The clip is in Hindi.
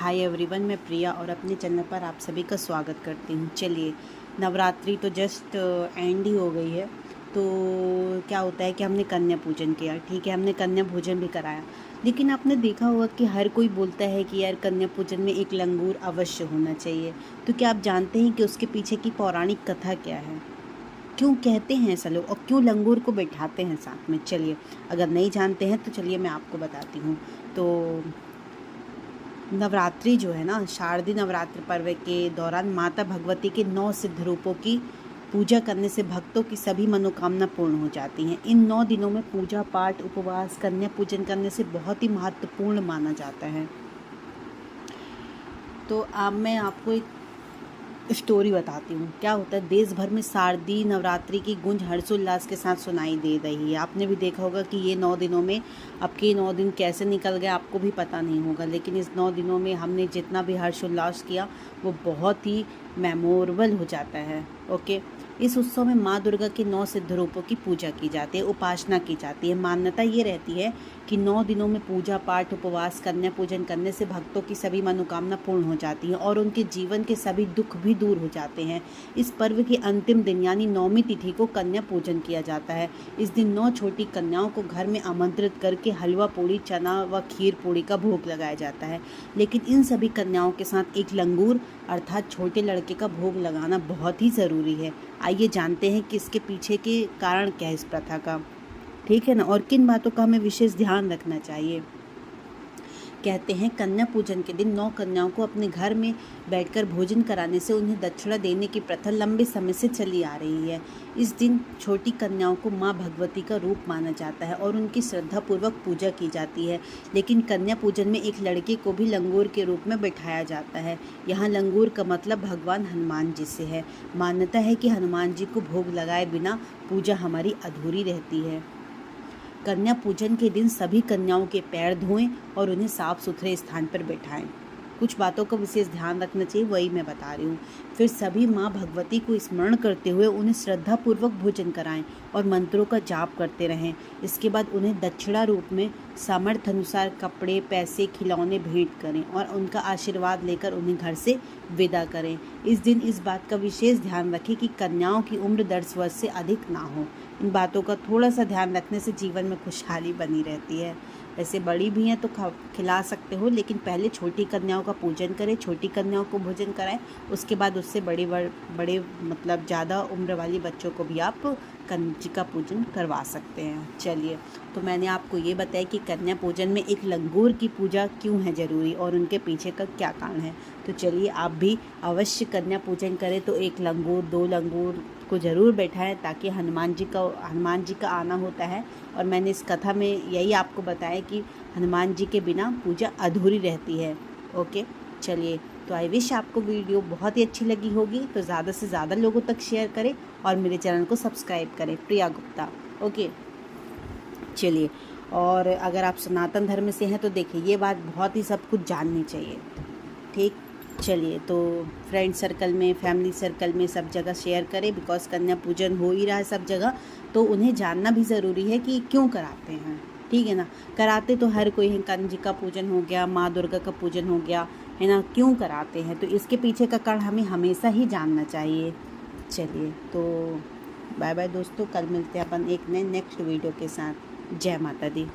हाय एवरीवन, मैं प्रिया और अपने चैनल पर आप सभी का स्वागत करती हूँ। चलिए, नवरात्रि तो जस्ट एंड ही हो गई है। तो क्या होता है कि हमने कन्या पूजन किया, ठीक है, हमने कन्या भोजन भी कराया। लेकिन आपने देखा होगा कि हर कोई बोलता है कि यार कन्या पूजन में एक लंगूर अवश्य होना चाहिए। तो क्या आप जानते हैं कि उसके पीछे की पौराणिक कथा क्या है? क्यों कहते हैं ऐसा लोग और क्यों लंगूर को बैठाते हैं साथ में? चलिए, अगर नहीं जानते हैं तो चलिए मैं आपको बताती हूँ। तो नवरात्रि जो है ना, शारदीय नवरात्र पर्व के दौरान माता भगवती के 9 सिद्ध रूपों की पूजा करने से भक्तों की सभी मनोकामना पूर्ण हो जाती हैं। इन 9 दिनों में पूजा पाठ, उपवास, कन्या पूजन करने से बहुत ही महत्वपूर्ण माना जाता है। तो अब मैं आपको एक स्टोरी बताती हूँ। क्या होता है, देश भर में शारदीय नवरात्रि की गूंज हर्षोल्लास के साथ सुनाई दे रही है। आपने भी देखा होगा कि ये 9 दिनों में आपके 9 दिन कैसे निकल गए आपको भी पता नहीं होगा, लेकिन इस 9 दिनों में हमने जितना भी हर्षोल्लास किया वो बहुत ही मेमोरेबल हो जाता है। ओके, इस उत्सव में माँ दुर्गा के 9 सिद्ध रूपों की पूजा की जाती है, उपासना की जाती है। मान्यता ये रहती है कि 9 दिनों में पूजा पाठ, उपवास, कन्या पूजन करने से भक्तों की सभी मनोकामना पूर्ण हो जाती है और उनके जीवन के सभी दुख भी दूर हो जाते हैं। इस पर्व के अंतिम दिन यानी 9वीं तिथि को कन्या पूजन किया जाता है। इस दिन 9 छोटी कन्याओं को घर में आमंत्रित करके हलवा पूड़ी, चना व खीर पूड़ी का भोग लगाया जाता है। लेकिन इन सभी कन्याओं के साथ एक लंगूर अर्थात छोटे लड़के का भोग लगाना बहुत ही ज़रूरी है। आइए जानते हैं कि इसके पीछे के कारण क्या है इस प्रथा का, ठीक है ना, और किन बातों का हमें विशेष ध्यान रखना चाहिए। कहते हैं कन्या पूजन के दिन 9 कन्याओं को अपने घर में बैठकर भोजन कराने से उन्हें दक्षिणा देने की प्रथा लंबे समय से चली आ रही है। इस दिन छोटी कन्याओं को माँ भगवती का रूप माना जाता है और उनकी श्रद्धापूर्वक पूजा की जाती है। लेकिन कन्या पूजन में एक लड़के को भी लंगूर के रूप में बैठाया जाता है। यहाँ लंगूर का मतलब भगवान हनुमान जी से है। मान्यता है कि हनुमान जी को भोग लगाए बिना पूजा हमारी अधूरी रहती है। कन्या पूजन के दिन सभी कन्याओं के पैर धोएं और उन्हें साफ सुथरे स्थान पर बैठाएं। कुछ बातों का विशेष ध्यान रखना चाहिए, वही मैं बता रही हूँ। फिर सभी माँ भगवती को स्मरण करते हुए उन्हें श्रद्धापूर्वक भोजन कराएं और मंत्रों का जाप करते रहें। इसके बाद उन्हें दक्षिणा रूप में सामर्थ्य अनुसार कपड़े, पैसे, खिलौने भेंट करें और उनका आशीर्वाद लेकर उन्हें घर से विदा करें। इस दिन इस बात का विशेष ध्यान रखें कि कन्याओं की उम्र 10 वर्ष से अधिक ना हो। इन बातों का थोड़ा सा ध्यान रखने से जीवन में खुशहाली बनी रहती है। वैसे बड़ी भी हैं तो खिला सकते हो, लेकिन पहले छोटी कन्याओं का पूजन करें, छोटी कन्याओं को भोजन कराएं, उसके बाद उससे बड़े मतलब ज़्यादा उम्र वाली बच्चों को भी आप कंजिका पूजन करवा सकते हैं। चलिए, तो मैंने आपको ये बताया कि कन्या पूजन में एक लंगूर की पूजा क्यों है ज़रूरी और उनके पीछे का क्या कारण है। तो चलिए, आप भी अवश्य कन्या पूजन करें तो एक लंगूर, 2 लंगूर को ज़रूर बैठाएं, ताकि हनुमान जी का आना होता है। और मैंने इस कथा में यही आपको बताया कि हनुमान जी के बिना पूजा अधूरी रहती है। ओके, चलिए, तो आई विश आपको वीडियो बहुत ही अच्छी लगी होगी, तो ज़्यादा से ज़्यादा लोगों तक शेयर करें और मेरे चैनल को सब्सक्राइब करें, प्रिया गुप्ता। ओके, चलिए, और अगर आप सनातन धर्म से हैं तो देखिए ये बात बहुत ही सब कुछ जाननी चाहिए, ठीक। चलिए, तो फ्रेंड सर्कल में, फैमिली सर्कल में सब जगह शेयर करें, बिकॉज कन्या पूजन हो ही रहा है सब जगह, तो उन्हें जानना भी ज़रूरी है कि क्यों कराते हैं, ठीक है ना। कराते तो हर कोई है, कंजिका पूजन हो गया, माँ दुर्गा का पूजन हो गया, है ना, क्यों कराते हैं, तो इसके पीछे का कारण हमें हमेशा ही जानना चाहिए। चलिए, तो बाय बाय दोस्तों, कल मिलते हैं अपन एक नए नेक्स्ट वीडियो के साथ। जय माता दी।